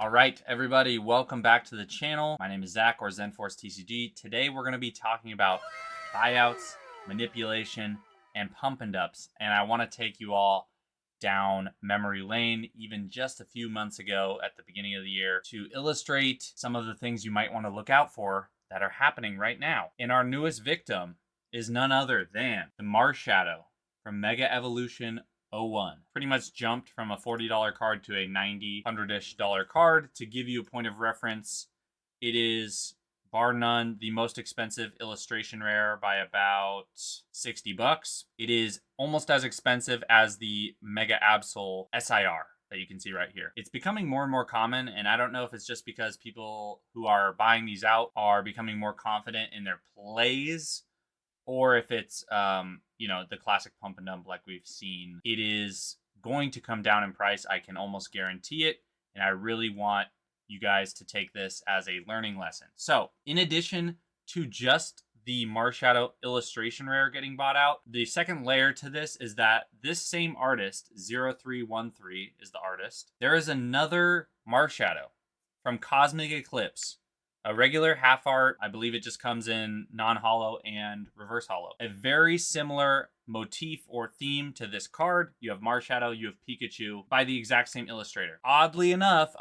All right, everybody, welcome back to the channel. My name is Zach, or ZenForce TCG. Today, we're going to be talking about buyouts, manipulation, and pump and dumps. And I want to take you all down memory lane, even just a few months ago at the beginning of the year, to illustrate some of the things you might want to look out for that are happening right now. And our newest victim is none other than the Marshadow from Mega Evolution 01. Pretty much jumped from a $40 card to a $90, $100-ish card. To give you a point of reference, it is, bar none, the most expensive illustration rare by about 60 bucks. It is almost as expensive as the Mega Absol SIR that you can see right here. It's becoming more and more common, and I don't know if it's just because people who are buying these out are becoming more confident in their plays, or if it's the classic pump and dump like we've seen. It is going to come down in price. I can almost guarantee it, and I really want you guys to take this as a learning lesson. So, in addition to just the Marshadow illustration rare getting bought out, the second layer to this is that this same artist, 0313 is the artist. There is another Marshadow from Cosmic Eclipse, a regular half art. I believe it just comes in non-holo and reverse holo. A very similar motif or theme to this card. You have Marshadow, you have Pikachu by the exact same illustrator. Oddly enough,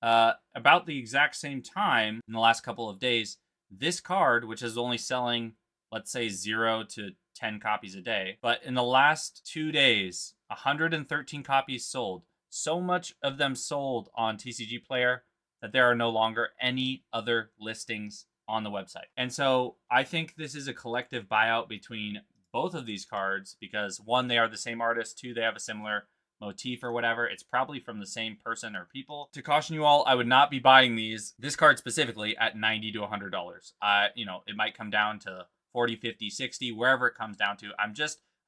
about the exact same time in the last couple of days, this card, which is only selling, let's say 0 to 10 copies a day, but in the last 2 days, 113 copies sold. So much of them sold on TCG Player that there are no longer any other listings on the website. And so I think this is a collective buyout between both of these cards because, one, they are the same artist, two, they have a similar motif or whatever. It's probably from the same person or people. To caution you all, I would not be buying this card specifically, at $90 to $100. It might come down to 40, 50, 60, wherever it comes down to. I'm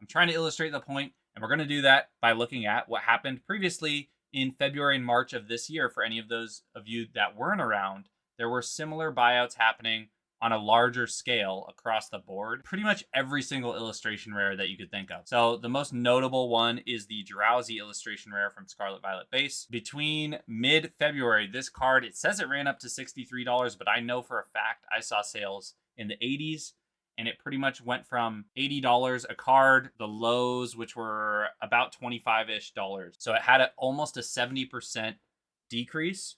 trying to illustrate the point, and we're going to do that by looking at what happened previously in February and March of this year. For any of those of you that weren't around, there were similar buyouts happening on a larger scale across the board. Pretty much every single illustration rare that you could think of. So the most notable one is the Drowsy illustration rare from Scarlet Violet Base. Between mid-February, this card, it says it ran up to $63, but I know for a fact I saw sales in the 80s. And it pretty much went from $80 a card, the lows, which were about $25-ish. So it had almost a 70% decrease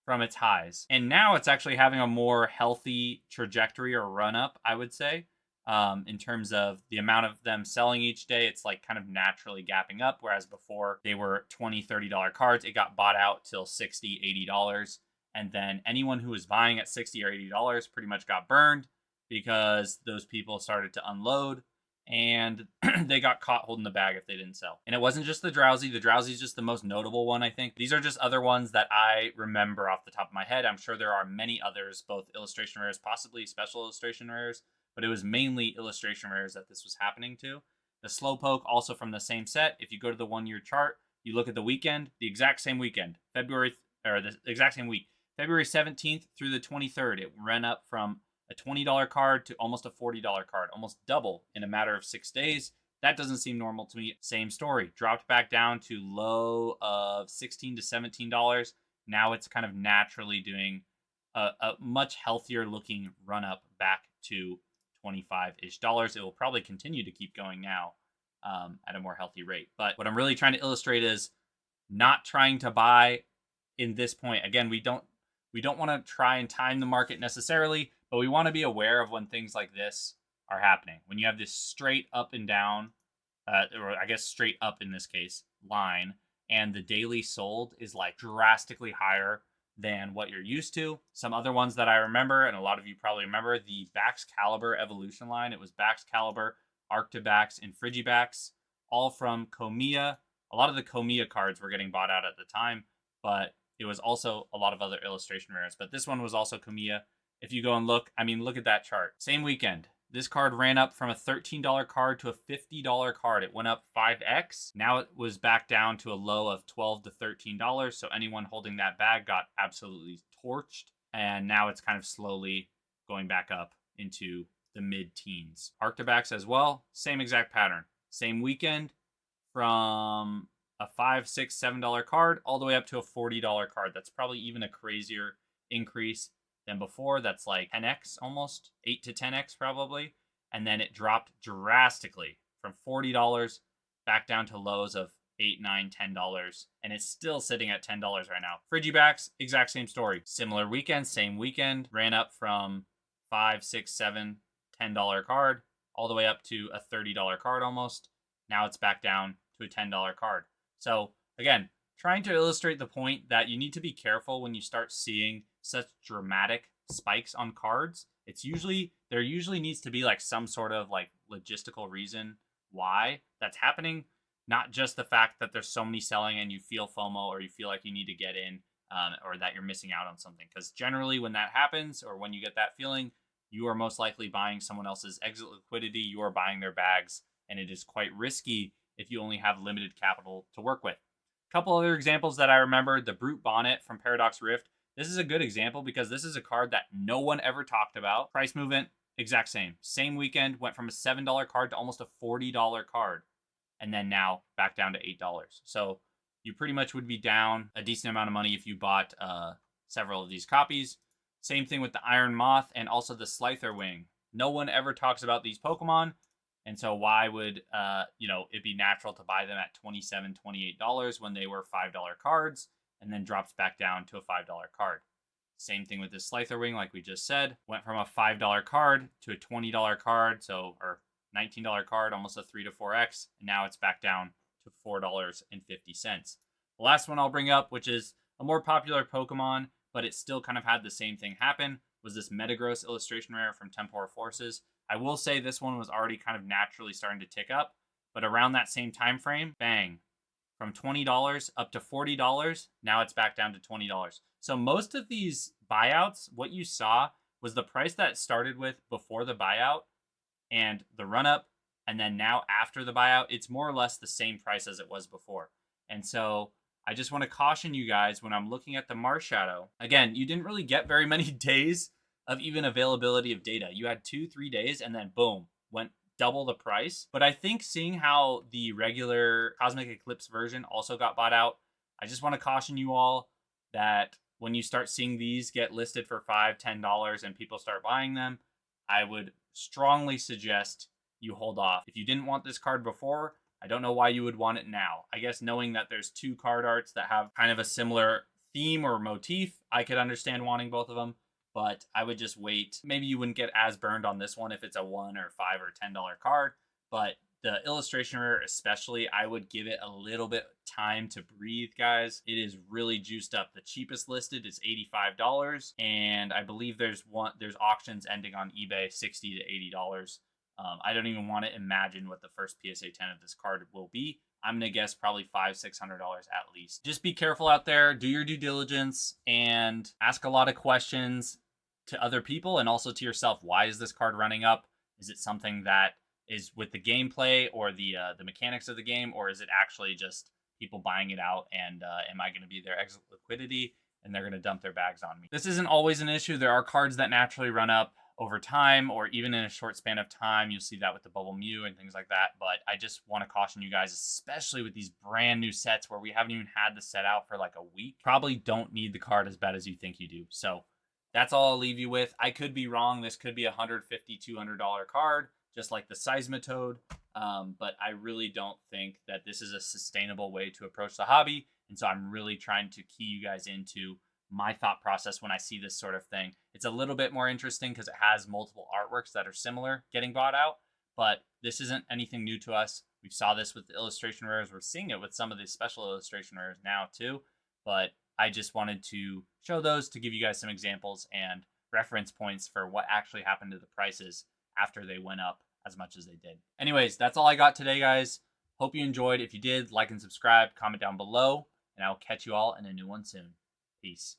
from its highs. And now it's actually having a more healthy trajectory or run up, I would say, in terms of the amount of them selling each day. It's like kind of naturally gapping up, whereas before they were $20, $30 cards. It got bought out till $60, $80. And then anyone who was buying at $60 or $80 pretty much got burned, because those people started to unload and they got caught holding the bag if they didn't sell. And it wasn't just the Drowsy. The Drowsy is just the most notable one, I think. These are just other ones that I remember off the top of my head. I'm sure there are many others, both illustration rares, possibly special illustration rares, but it was mainly illustration rares that this was happening to. The Slowpoke, also from the same set. If you go to the 1 year chart, you look at the weekend, the exact same weekend, the exact same week, February 17th through the 23rd, it ran up from a $20 card to almost a $40 card, almost double in a matter of 6 days. That doesn't seem normal to me. Same story, dropped back down to low of $16 to $17. Now it's kind of naturally doing a much healthier looking run up back to $25-ish. It will probably continue to keep going now at a more healthy rate. But what I'm really trying to illustrate is not trying to buy in this point. Again, we don't want to try and time the market necessarily, but we want to be aware of when things like this are happening. When you have this straight up and down, or I guess straight up in this case, line, and the daily sold is like drastically higher than what you're used to. Some other ones that I remember, and a lot of you probably remember, the Baxcalibur Evolution line. It was Baxcalibur, Arctibax, and Frigibax, all from Komiya. A lot of the Komiya cards were getting bought out at the time, but it was also a lot of other illustration rares. But this one was also Komiya. If you go and look, look at that chart. Same weekend. This card ran up from a $13 card to a $50 card. It went up 5x. Now it was back down to a low of $12 to $13. So anyone holding that bag got absolutely torched. And now it's kind of slowly going back up into the mid-teens. Arctibax as well, same exact pattern. Same weekend, from a $5, $6, $7 card all the way up to a $40 card. That's probably even a crazier increase than before. That's like 10x almost, 8 to 10x probably. And then it dropped drastically from $40 back down to lows of $8, $9, $10, and it's still sitting at $10 right now. Frigibacks, exact same story. Similar weekend, same weekend, ran up from $5, $6, $7, $10 card all the way up to a $30 card almost. Now it's back down to a $10 card. So again, trying to illustrate the point that you need to be careful when you start seeing such dramatic spikes on cards. There usually needs to be like some sort of like logistical reason why that's happening, not just the fact that there's so many selling and you feel FOMO or you feel like you need to get in, or that you're missing out on something. Because generally when that happens or when you get that feeling, you are most likely buying someone else's exit liquidity. You are buying their bags, and it is quite risky if you only have limited capital to work with. A couple other examples that I remember, the Brute Bonnet from Paradox Rift. This is a good example because this is a card that no one ever talked about. Price movement, exact same. Same weekend, went from a $7 card to almost a $40 card. And then now back down to $8. So you pretty much would be down a decent amount of money if you bought several of these copies. Same thing with the Iron Moth and also the Slitherwing. No one ever talks about these Pokemon. And so why would it be natural to buy them at $27, $28 when they were $5 cards, and then drops back down to a $5 card? Same thing with this Slitherwing, like we just said. Went from a $5 card to a $20 card, or $19 card, almost a 3 to 4x, and now it's back down to $4.50. The last one I'll bring up, which is a more popular Pokemon, but it still kind of had the same thing happen, was this Metagross illustration rare from Temporal Forces. I will say this one was already kind of naturally starting to tick up, but around that same time frame, bang, from $20 up to $40. Now it's back down to $20. So most of these buyouts, what you saw was the price that started with before the buyout and the run up, and then now after the buyout, it's more or less the same price as it was before. And so I just want to caution you guys when I'm looking at the Marshadow. Again, you didn't really get very many days of even availability of data. You had 2-3 days and then boom, went double the price. But I think seeing how the regular Cosmic Eclipse version also got bought out, I just want to caution you all that when you start seeing these get listed for $5, $10 and people start buying them, I would strongly suggest you hold off. If you didn't want this card before, I don't know why you would want it now. I guess knowing that there's 2 card arts that have kind of a similar theme or motif, I could understand wanting both of them, but I would just wait. Maybe you wouldn't get as burned on this one if it's a $1 or $5 or $10 card, but the illustration rare especially, I would give it a little bit time to breathe, guys. It is really juiced up. The cheapest listed is $85, and I believe there's auctions ending on eBay $60 to $80. I don't even want to imagine what the first PSA 10 of this card will be. I'm gonna guess probably $500-$600 at least. Just be careful out there, do your due diligence, and ask a lot of questions to other people and also to yourself. Why is this card running up? Is it something that is with the gameplay or the mechanics of the game, or is it actually just people buying it out? And am I going to be their exit liquidity and they're going to dump their bags on me? This isn't always an issue. There are cards that naturally run up over time or even in a short span of time. You'll see that with the Bubble Mew and things like that. But I just want to caution you guys, especially with these brand new sets where we haven't even had the set out for like a week. Probably don't need the card as bad as you think you do. So that's all I'll leave you with. I could be wrong. This could be a $150, $200 card, just like the Seismitoad. But I really don't think that this is a sustainable way to approach the hobby. And so I'm really trying to key you guys into my thought process when I see this sort of thing. It's a little bit more interesting because it has multiple artworks that are similar getting bought out, but this isn't anything new to us. We saw this with the illustration rares. We're seeing it with some of the special illustration rares now too, but I just wanted to show those to give you guys some examples and reference points for what actually happened to the prices after they went up as much as they did. Anyways, that's all I got today, guys. Hope you enjoyed. If you did, like and subscribe, comment down below, and I'll catch you all in a new one soon. Peace.